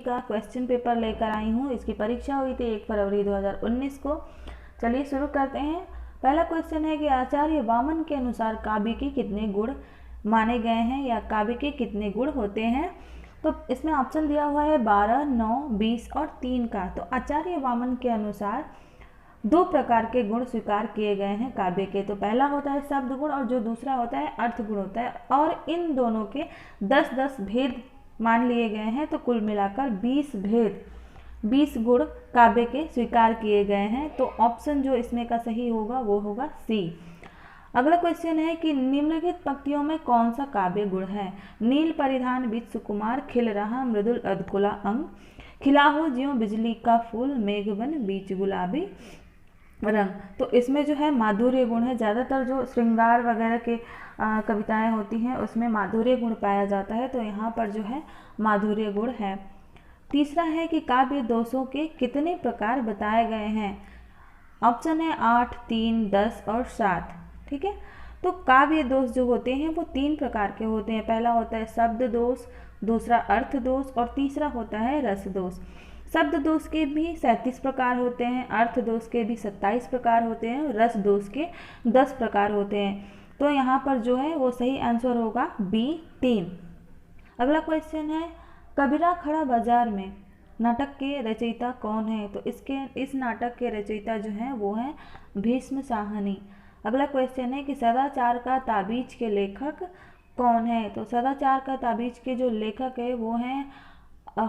का question paper लेकर आई हूँ। इसकी परीक्षा हुई थी 1 फरवरी 2019 को। चलिए शुरू करते हैं। पहला क्वेश्चन है कि आचार्य वामन के अनुसार काव्य के कितने गुण माने गए हैं या काव्य के कितने गुण होते हैं। तो इसमें ऑप्शन दिया हुआ है 12, 9, 20 और 3 का। तो आचार्य वामन के अनुसार 2 प्रकार के गुण स्वीकार किए गए हैं काव्य के। तो पहला होता है शब्द गुण और जो दूसरा होता है अर्थ गुण होता है, और इन दोनों के 10-10 भेद मान लिए गए हैं। तो कुल मिलाकर 20 भेद, 20 गुण काव्य के स्वीकार किए गए हैं। तो ऑप्शन जो इसमें का सही होगा वो होगा सी। अगला क्वेश्चन है कि निम्नलिखित पंक्तियों में कौन सा काव्य गुण है। नील परिधान बीच सुकुमार, खिल रहा मृदुल अधकुला अंग, खिला हो ज्यों बिजली का फूल, मेघबन बीच गुलाबी रंग। तो इसमें जो है माधुर्य गुण है। ज़्यादातर जो श्रृंगार वगैरह के कविताएं होती हैं उसमें माधुर्य गुण पाया जाता है। तो यहाँ पर जो है माधुर्य गुण है। तीसरा है कि काव्य दोषों के कितने प्रकार बताए गए हैं। ऑप्शन है 8, 3, 10 और 7। ठीक है, तो काव्य दोष जो होते हैं वो 3 प्रकार के होते हैं। पहला होता है शब्द दोष, दूसरा अर्थ दोष और तीसरा होता है रस दोष। शब्द दोष के भी 37 प्रकार होते हैं, अर्थ दोष के भी 27 प्रकार होते हैं, रस दोष के 10 प्रकार होते हैं। तो यहाँ पर जो है वो सही आंसर होगा बी, 3। अगला क्वेश्चन है कबीरा खड़ा बाजार में नाटक के रचयिता कौन है। तो इस नाटक के रचयिता जो हैं वो हैं भीष्म साहनी। अगला क्वेश्चन है कि सदाचार का ताबीज के लेखक कौन है। तो सदाचार का ताबीज के जो लेखक है वो हैं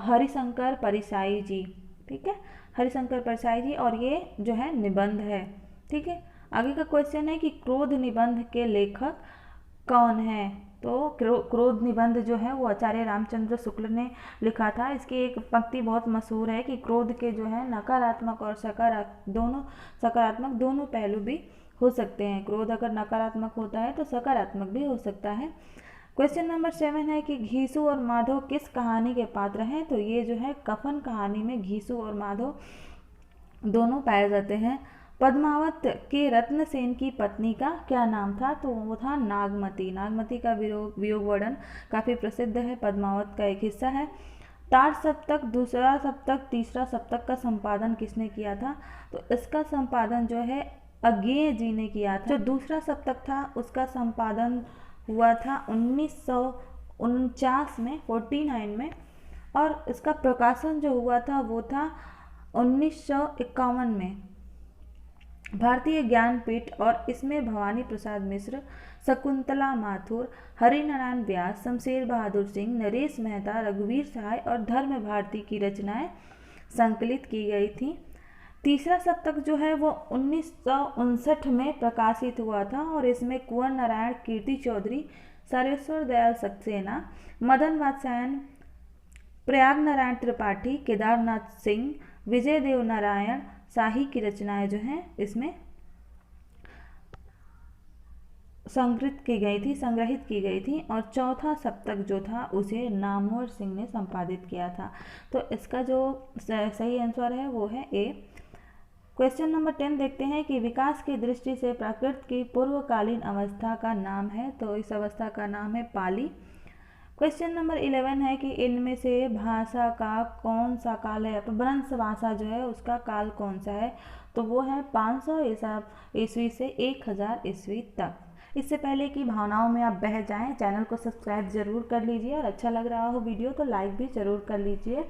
हरिशंकर परिसाई जी। ठीक है, हरिशंकर परिसाई जी, और ये जो है निबंध है। ठीक है, आगे का क्वेश्चन है कि क्रोध निबंध के लेखक कौन है। तो क्रोध निबंध जो है वो आचार्य रामचंद्र शुक्ल ने लिखा था। इसकी एक पंक्ति बहुत मशहूर है कि क्रोध के जो है नकारात्मक और सकारात्मक दोनों पहलू भी हो सकते हैं। क्रोध अगर नकारात्मक होता है तो सकारात्मक भी हो सकता है। क्वेश्चन नंबर 7 है कि घीसू और माधव किस कहानी के पात्र हैं। तो ये जो है कफन कहानी में घीसू और माधव दोनों पाए जाते हैं। पद्मावत के रत्नसेन की पत्नी का क्या नाम था। तो वो था नागमती। नागमती का वियोग वर्णन काफ़ी प्रसिद्ध है, पद्मावत का एक हिस्सा है। तार सप्तक, दूसरा सप्तक, तीसरा सप्तक का संपादन किसने किया था। तो इसका संपादन जो है अज्ञेय जी ने किया था। जो दूसरा सप्तक था उसका संपादन हुआ था 1949 में, 49 में, और इसका प्रकाशन जो हुआ था वो था 1951 में। भारतीय ज्ञानपीठ, और इसमें भवानी प्रसाद मिश्र, शकुंतला माथुर, हरिनारायण व्यास, शमशेर बहादुर सिंह, नरेश मेहता, रघुवीर सहाय और धर्म भारती की रचनाएं संकलित की गई थी। तीसरा सप्तक जो है वो 1959 में प्रकाशित हुआ था, और इसमें कुंवर नारायण, कीर्ति चौधरी, सर्वेश्वर दयाल सक्सेना, मदन वात्स्यायन, प्रयाग नारायण त्रिपाठी, केदारनाथ सिंह, विजय देव नारायण शाही की रचनाएं जो हैं इसमें संग्रहित की गई थी। और चौथा सप्तक जो था उसे नामवर सिंह ने संपादित किया था। तो इसका जो सही आंसर है वो है ए। क्वेश्चन नंबर 10 देखते हैं कि विकास की दृष्टि से प्राकृत की पूर्वकालीन अवस्था का नाम है। तो इस अवस्था का नाम है पाली। क्वेश्चन नंबर 11 है कि इनमें से भाषा का कौन सा काल है। अपभ्रंश भाषा जो है उसका काल कौन सा है। तो वो है 500 ईस्वी से 1000 ईस्वी तक। इससे पहले कि भावनाओं में आप बह जाएं, चैनल को सब्सक्राइब जरूर कर लीजिए, और अच्छा लग रहा हो वीडियो तो लाइक भी जरूर कर लीजिए।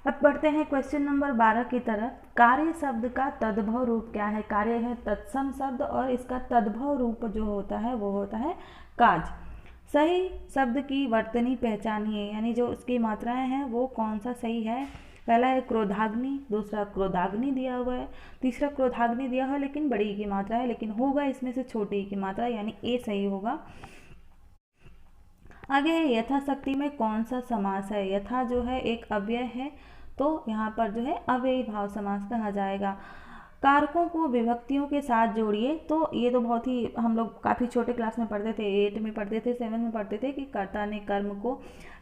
अब बढ़ते हैं क्वेश्चन नंबर 12 की तरफ। कार्य शब्द का तद्भव रूप क्या है। कार्य है तत्सम शब्द, और इसका तद्भव रूप जो होता है वो होता है काज। सही शब्द की वर्तनी पहचानिए, यानी जो उसकी मात्राएं हैं वो कौन सा सही है। पहला है क्रोधाग्नि, दूसरा क्रोधाग्नि दिया हुआ है, तीसरा क्रोधाग्नि दिया हुआ है लेकिन बड़ी की मात्रा है, लेकिन होगा इसमें से छोटी की मात्रा, यानी ए सही होगा। आगे है यथाशक्ति में कौन सा समास है। यथा जो है एक अव्यय है, तो यहाँ पर जो है अव्ययी भाव समास कहा जाएगा। कारकों को विभक्तियों के साथ जोड़िए। तो ये तो बहुत ही हम लोग काफ़ी छोटे क्लास में पढ़ते थे, 8 में पढ़ते थे, 7 में पढ़ते थे कि कर्ता ने कर्म को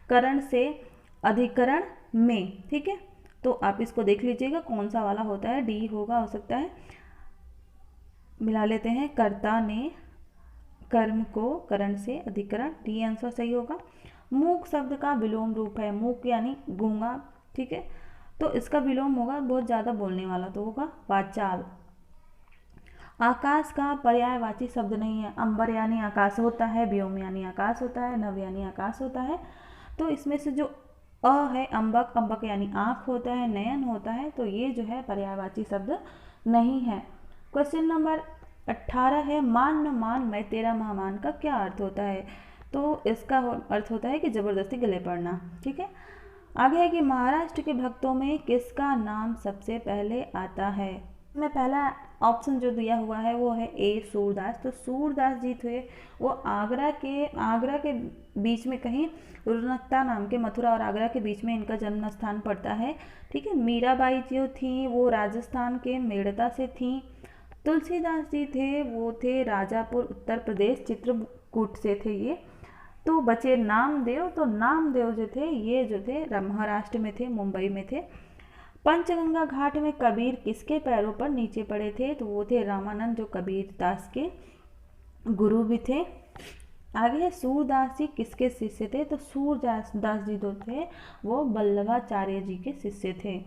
करण से अधिकरण में। ठीक है, तो आप इसको देख लीजिएगा कौन सा वाला होता है। डी होगा, हो सकता है। मिला लेते हैं, कर्ता ने कर्म को करण से अधिकरण, डी आंसर सही होगा। मूक शब्द का विलोम रूप है। मूक यानी गूंगा, ठीक है, तो इसका विलोम होगा बहुत ज़्यादा बोलने वाला, तो होगा वाचाल। आकाश का पर्यायवाची शब्द नहीं है। अंबर यानी आकाश होता है, व्योम यानी आकाश होता है, नभ यानी आकाश होता है। तो इसमें से जो अ है अंबक, अंबक यानी आँख होता है, नयन होता है, तो ये जो है पर्यायवाची शब्द नहीं है। क्वेश्चन नंबर 18 है, मान न मान मैं तेरा मेहमान का क्या अर्थ होता है? तो इसका अर्थ होता है कि ज़बरदस्ती गले पड़ना। ठीक है, आगे है कि महाराष्ट्र के भक्तों में किसका नाम सबसे पहले आता है? मैं पहला ऑप्शन जो दिया हुआ है वो है ए सूरदास। तो सूरदास जी थे वो आगरा के बीच में कहीं रुनकता नाम के, मथुरा और आगरा के बीच में इनका जन्म स्थान पड़ता है। ठीक है, मीराबाई जो थी वो राजस्थान के मेड़ता से थी। तुलसीदास जी थे वो थे राजापुर उत्तर प्रदेश चित्रकूट से थे ये। तो बचे नामदेव, तो नामदेव जो थे ये जो थे महाराष्ट्र में थे, मुंबई में थे। पंचगंगा घाट में कबीर किसके पैरों पर नीचे पड़े थे? तो वो थे रामानंद, जो कबीर दास के गुरु भी थे। आगे है सूरदास जी किसके शिष्य थे? तो सूरदास जी जो थे वो वल्लभाचार्य जी के शिष्य थे।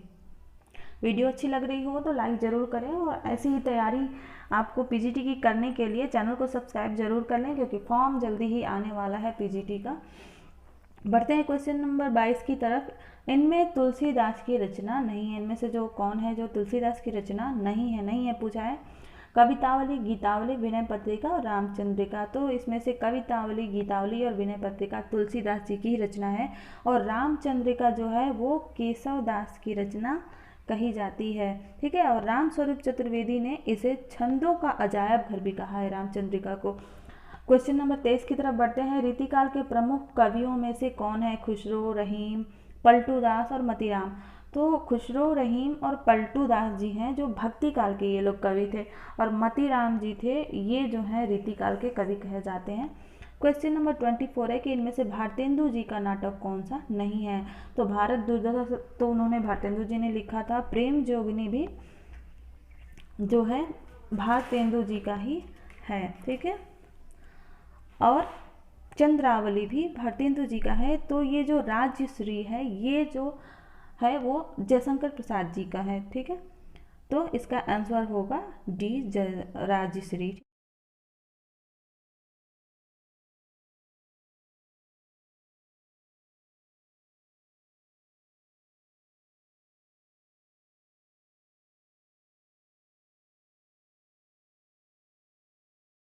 वीडियो अच्छी लग रही हो तो लाइक ज़रूर करें, और ऐसी ही तैयारी आपको पीजीटी की करने के लिए चैनल को सब्सक्राइब जरूर कर लें, क्योंकि फॉर्म जल्दी ही आने वाला है पीजीटी का। बढ़ते हैं क्वेश्चन नंबर 22 की तरफ। इनमें तुलसीदास की रचना नहीं है। इनमें से जो कौन है जो तुलसीदास की रचना नहीं है पूछा है। कवितावली, गीतावली, विनय पत्रिका और रामचंद्रिका। तो इसमें से कवितावली, गीतावली और विनय पत्रिका तुलसीदास जी की रचना है, और रामचंद्रिका जो है वो केशव दास की रचना कही जाती है। ठीक है, और रामस्वरूप चतुर्वेदी ने इसे छंदों का अजायब घर भी कहा है रामचंद्रिका को। क्वेश्चन नंबर 23 की तरफ बढ़ते हैं। रीतिकाल के प्रमुख कवियों में से कौन है? खुसरो, रहीम, पलटू दास और मतीराम। तो खुसरो, रहीम और पलटू दास जी हैं जो भक्ति काल के ये लोग कवि थे, और मतीराम जी थे ये जो हैं रीतिकाल के कवि कहे जाते हैं। क्वेश्चन नंबर 24 है कि इनमें से भारतेंदु जी का नाटक कौन सा नहीं है? तो भारत दुर्दशा तो उन्होंने भारतेंदु जी ने लिखा था। प्रेम जोगिनी भी जो है भारतेंदु जी का ही है। ठीक है, और चंद्रावली भी भारतेंदु जी का है। तो ये जो राजश्री है ये जो है वो जयशंकर प्रसाद जी का है। ठीक है, तो इसका आंसर होगा डी, राजश्री।